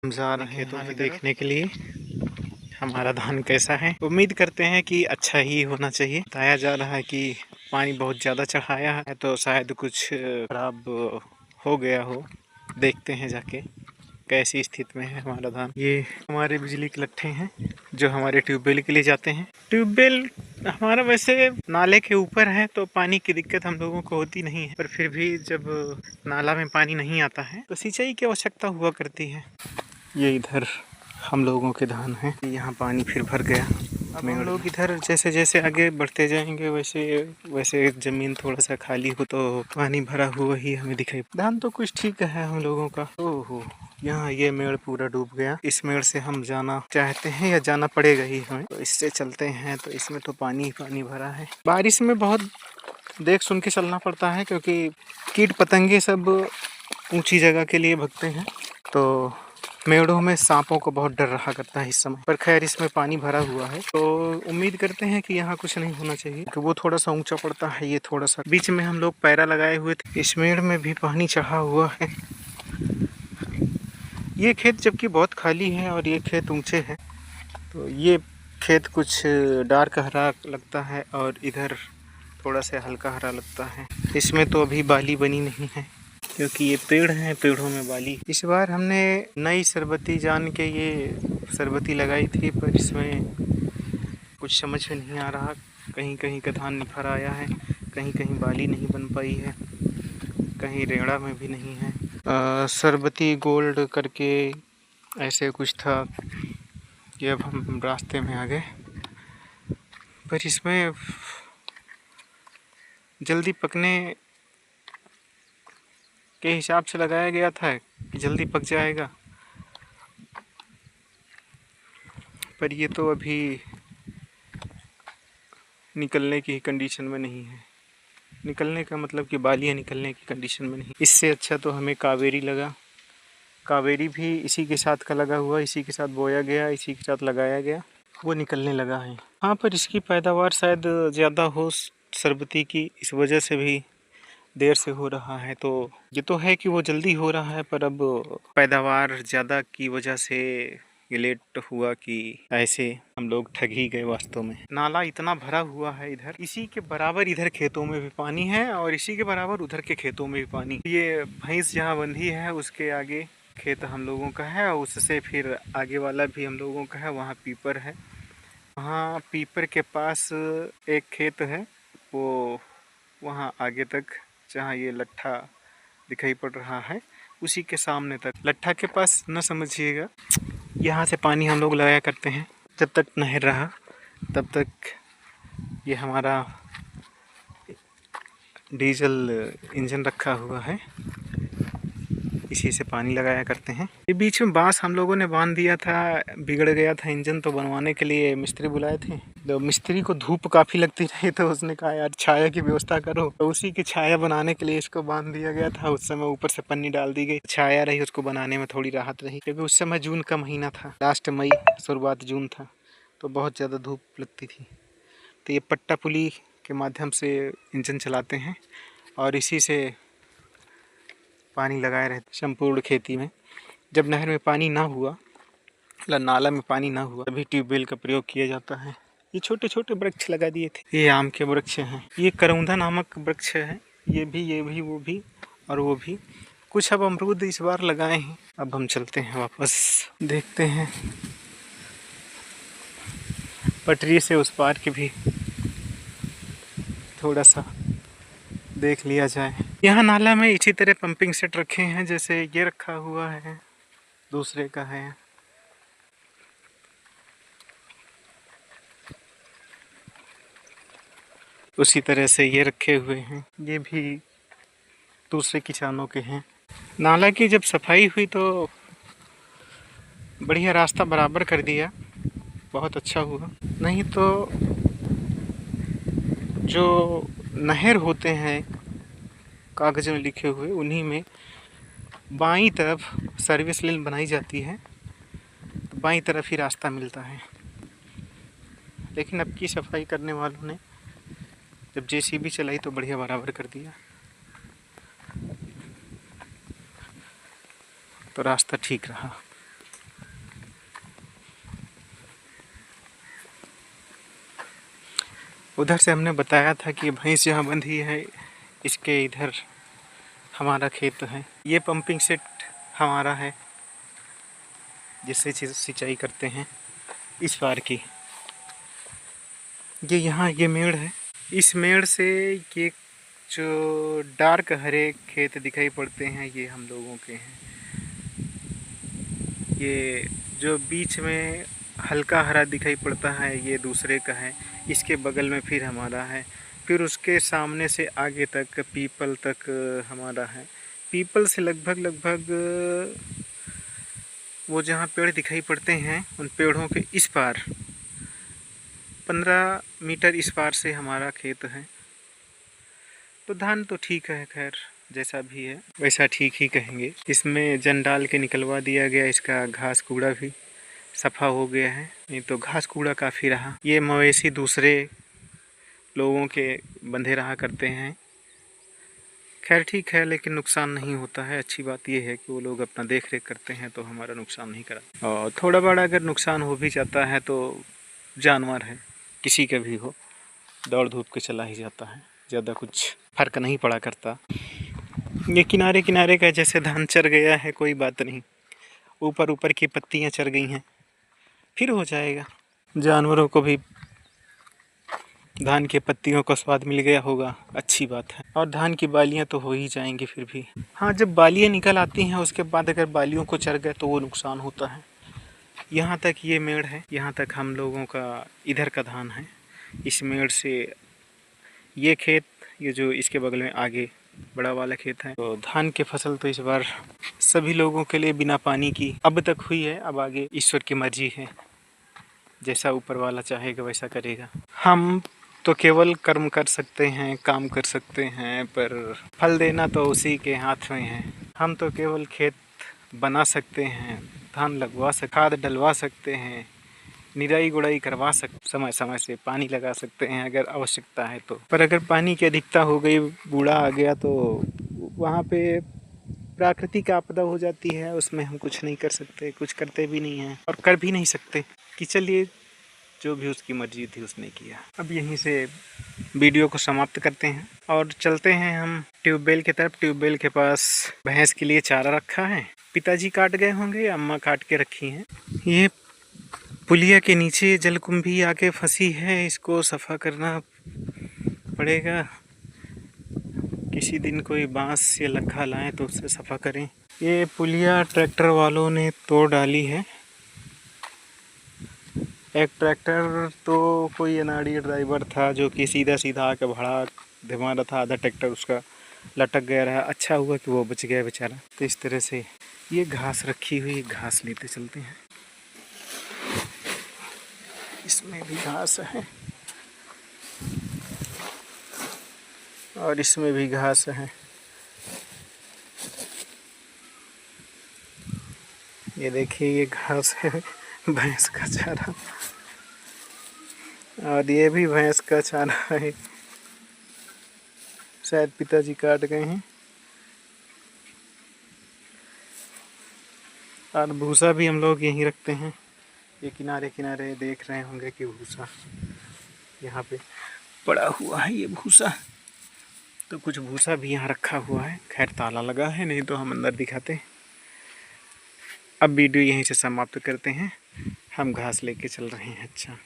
हम जा रहे हैं खेतों में देखने के लिए हमारा धान कैसा है। उम्मीद करते हैं कि अच्छा ही होना चाहिए। बताया जा रहा है कि पानी बहुत ज़्यादा चढ़ाया है तो शायद कुछ खराब हो गया हो। देखते हैं जाके कैसी स्थिति में है हमारा धान। ये हमारे बिजली के लट्ठे हैं जो हमारे ट्यूबवेल के लिए जाते हैं। ट्यूबवेल हमारा वैसे नाले के ऊपर है तो पानी की दिक्कत हम लोगों को होती नहीं है, पर फिर भी जब नाला में पानी नहीं आता है तो सिंचाई की आवश्यकता हुआ करती है। ये इधर हम लोगों के धान हैं। यहाँ पानी फिर भर गया। अब हम लोग इधर जैसे जैसे आगे बढ़ते जाएंगे वैसे वैसे ज़मीन थोड़ा सा खाली हो तो पानी भरा हुआ ही हमें दिखाई। धान तो कुछ ठीक है हम लोगों का। ओहो, यहाँ ये मेड़ पूरा डूब गया। इस मेड़ से हम जाना चाहते हैं या जाना पड़ेगा ही हमें, तो इससे चलते हैं। तो इसमें तो पानी ही पानी भरा है। बारिश में बहुत देख सुन के चलना पड़ता है क्योंकि कीट पतंगे सब ऊंची जगह के लिए भगते हैं, तो मेड़ों में सांपों को बहुत डर रहा करता है इस समय। पर खैर इसमें पानी भरा हुआ है तो उम्मीद करते हैं कि यहाँ कुछ नहीं होना चाहिए क्योंकि वो थोड़ा सा ऊंचा पड़ता है। ये थोड़ा सा बीच में हम लोग पैरा लगाए हुए थे। इस मेड़ में भी पानी चढ़ा हुआ है। ये खेत जबकि बहुत खाली है और ये खेत ऊंचे है, तो ये खेत कुछ डार्क हरा लगता है और इधर थोड़ा सा हल्का हरा लगता है। इसमें तो अभी बाली बनी नहीं है क्योंकि ये पेड़ हैं, पेड़ों में बाली। इस बार हमने नई सरबती जान के ये सरबती लगाई थी, पर इसमें कुछ समझ में नहीं आ रहा। कहीं कहीं का धान निफर आया है, कहीं कहीं बाली नहीं बन पाई है, कहीं रेड़ा में भी नहीं है। सरबती गोल्ड करके ऐसे कुछ था। ये अब हम रास्ते में आ गए, पर इसमें जल्दी पकने के हिसाब से लगाया गया था कि जल्दी पक जाएगा, पर ये तो अभी निकलने की कंडीशन में नहीं है। निकलने का मतलब कि बालियाँ निकलने की कंडीशन में नहीं। इससे अच्छा तो हमें कावेरी लगा। कावेरी भी इसी के साथ का लगा हुआ, इसी के साथ बोया गया, इसी के साथ लगाया गया, वो निकलने लगा है। हाँ, पर इसकी पैदावार शायद ज़्यादा हो सरबती की, इस वजह से भी देर से हो रहा है। तो ये तो है कि वो जल्दी हो रहा है, पर अब पैदावार ज़्यादा की वजह से ये लेट हुआ कि ऐसे हम लोग ठग ही गए वास्तव में। नाला इतना भरा हुआ है इधर, इसी के बराबर इधर खेतों में भी पानी है और इसी के बराबर उधर के खेतों में भी पानी। ये भैंस जहाँ बंधी है उसके आगे खेत हम लोगों का है और उससे फिर आगे वाला भी हम लोगों का है। वहाँ पीपर है, वहाँ पीपर के पास एक खेत है, वो वहाँ आगे तक जहाँ ये लट्ठा दिखाई पड़ रहा है उसी के सामने तक। लट्ठा के पास न समझिएगा, यहाँ से पानी हम लोग लगाया करते हैं। जब तक नहर रहा तब तक ये हमारा डीजल इंजन रखा हुआ है, इसी से पानी लगाया करते हैं। ये बीच में बांस हम लोगों ने बांध दिया था, बिगड़ गया था इंजन, तो बनवाने के लिए मिस्त्री बुलाए थे। तो मिस्त्री को धूप काफ़ी लगती रही तो उसने कहा यार छाया की व्यवस्था करो, तो उसी की छाया बनाने के लिए इसको बांध दिया गया था। उस समय ऊपर से पन्नी डाल दी गई, छाया रही, उसको बनाने में थोड़ी राहत रही क्योंकि उस समय जून का महीना था, लास्ट मई शुरुआत जून था, तो बहुत ज़्यादा धूप लगती थी। तो ये पट्टा पुली के माध्यम से इंजन चलाते हैं और इसी से पानी लगाए रहते संपूर्ण खेती में। जब नहर में पानी ना हुआ, नाला में पानी ना हुआ, तभी ट्यूबवेल का प्रयोग किया जाता है। ये छोटे छोटे वृक्ष लगा दिए थे, ये आम के वृक्ष हैं, ये करौंधा नामक वृक्ष है, ये भी वो भी और वो भी। कुछ अब अमरूद इस बार लगाए हैं। अब हम चलते हैं वापस, देखते हैं पटरी से उस पार के भी थोड़ा सा देख लिया जाए। यहाँ नाला में इसी तरह पंपिंग सेट रखे हैं, जैसे ये रखा हुआ है, दूसरे का है। उसी तरह से ये रखे हुए हैं, ये भी दूसरे किसानों के हैं। नाला की जब सफाई हुई तो बढ़िया रास्ता बराबर कर दिया, बहुत अच्छा हुआ। नहीं तो जो नहर होते हैं कागज़ में लिखे हुए, उन्हीं में बाईं तरफ सर्विस लेन बनाई जाती है, तो बाईं तरफ ही रास्ता मिलता है। लेकिन अब की सफाई करने वालों ने जब जेसीबी चलाई तो बढ़िया बराबर कर दिया, तो रास्ता ठीक रहा। उधर से हमने बताया था कि भैंस यहाँ बंधी है, इसके इधर हमारा खेत है। ये पंपिंग सेट हमारा है जिससे सिंचाई करते हैं। इस पार की ये यहाँ ये मेड़ है। इस मेड़ से ये जो डार्क हरे खेत दिखाई पड़ते हैं ये हम लोगों के हैं। ये जो बीच में हल्का हरा दिखाई पड़ता है ये दूसरे का है। इसके बगल में फिर हमारा है। फिर उसके सामने से आगे तक पीपल तक हमारा है। पीपल से लगभग वो जहाँ पेड़ दिखाई पड़ते हैं उन पेड़ों के इस पार 15 मीटर इस पार से हमारा खेत है। तो धान तो ठीक है, खैर जैसा भी है वैसा ठीक ही कहेंगे। इसमें जन डाल के निकलवा दिया गया, इसका घास कूड़ा भी सफ़ा हो गया है, नहीं तो घास कूड़ा काफ़ी रहा। ये मवेशी दूसरे लोगों के बंधे रहा करते हैं। खैर ठीक है, लेकिन नुकसान नहीं होता है। अच्छी बात यह है कि वो लोग अपना देख रेख करते हैं तो हमारा नुकसान नहीं करा। और थोड़ा बड़ा अगर नुकसान हो भी जाता है तो जानवर है, किसी का भी हो, दौड़ धूप के चला ही जाता है, ज़्यादा कुछ फ़र्क नहीं पड़ा करता। ये किनारे किनारे का जैसे धान चर गया है कोई बात नहीं, ऊपर ऊपर की पत्तियां चर गई हैं, फिर हो जाएगा। जानवरों को भी धान के पत्तियों का स्वाद मिल गया होगा, अच्छी बात है। और धान की बालियां तो हो ही जाएंगी फिर भी। हाँ, जब बालियां निकल आती हैं उसके बाद अगर बालियों को चर गए तो वो नुकसान होता है। यहाँ तक ये मेड़ है, यहाँ तक हम लोगों का इधर का धान है। इस मेड़ से ये खेत, ये जो इसके बगल में आगे बड़ा वाला खेत है, तो धान की फसल तो इस बार सभी लोगों के लिए बिना पानी की अब तक हुई है। अब आगे ईश्वर की मर्जी है, जैसा ऊपर वाला चाहेगा वैसा करेगा। हम तो केवल कर्म कर सकते हैं, काम कर सकते हैं, पर फल देना तो उसी के हाथ में है। हम तो केवल खेत बना सकते हैं, धान लगवा सकते, खाद डलवा सकते हैं, निराई गुड़ाई करवा सकते, समय समय से पानी लगा सकते हैं अगर आवश्यकता है तो। पर अगर पानी की अधिकता हो गई, बूढ़ा आ गया, तो वहाँ पे प्राकृतिक आपदा हो जाती है, उसमें हम कुछ नहीं कर सकते, कुछ करते भी नहीं हैं और कर भी नहीं सकते। कि चलिए, जो भी उसकी मर्जी थी उसने किया। अब यहीं से वीडियो को समाप्त करते हैं और चलते हैं हम ट्यूबवेल की तरफ। ट्यूबवेल के पास भैंस के लिए चारा रखा है, पिताजी काट गए होंगे, अम्मा काट के रखी हैं। ये पुलिया के नीचे जलकुंभी आके फंसी है, इसको सफ़ा करना पड़ेगा। किसी दिन कोई बांस या लट्ठा लाएं तो उससे सफ़ा करें। ये पुलिया ट्रैक्टर वालों ने तोड़ डाली है। एक ट्रैक्टर तो कोई अनाड़ी ड्राइवर था जो कि सीधा सीधा आके भाड़ा दिमा रहा था, आधा ट्रैक्टर उसका लटक गया रहा। अच्छा हुआ कि वो बच गया बेचारा। तो इस तरह से ये घास रखी हुई, घास लेते चलते हैं। इसमें भी घास है और इसमें भी घास है। ये देखिए, ये घास है भैंस का चारा, और ये भी भैंस का चारा है, शायद पिताजी काट गए हैं। और भूसा भी हम लोग यहीं रखते हैं। ये किनारे किनारे देख रहे होंगे कि भूसा यहाँ पे पड़ा हुआ है, ये भूसा। तो कुछ भूसा भी यहाँ रखा हुआ है। खैर ताला लगा है, नहीं तो हम अंदर दिखाते। अब वीडियो यहीं से समाप्त करते हैं, हम घास लेके चल रहे हैं। अच्छा।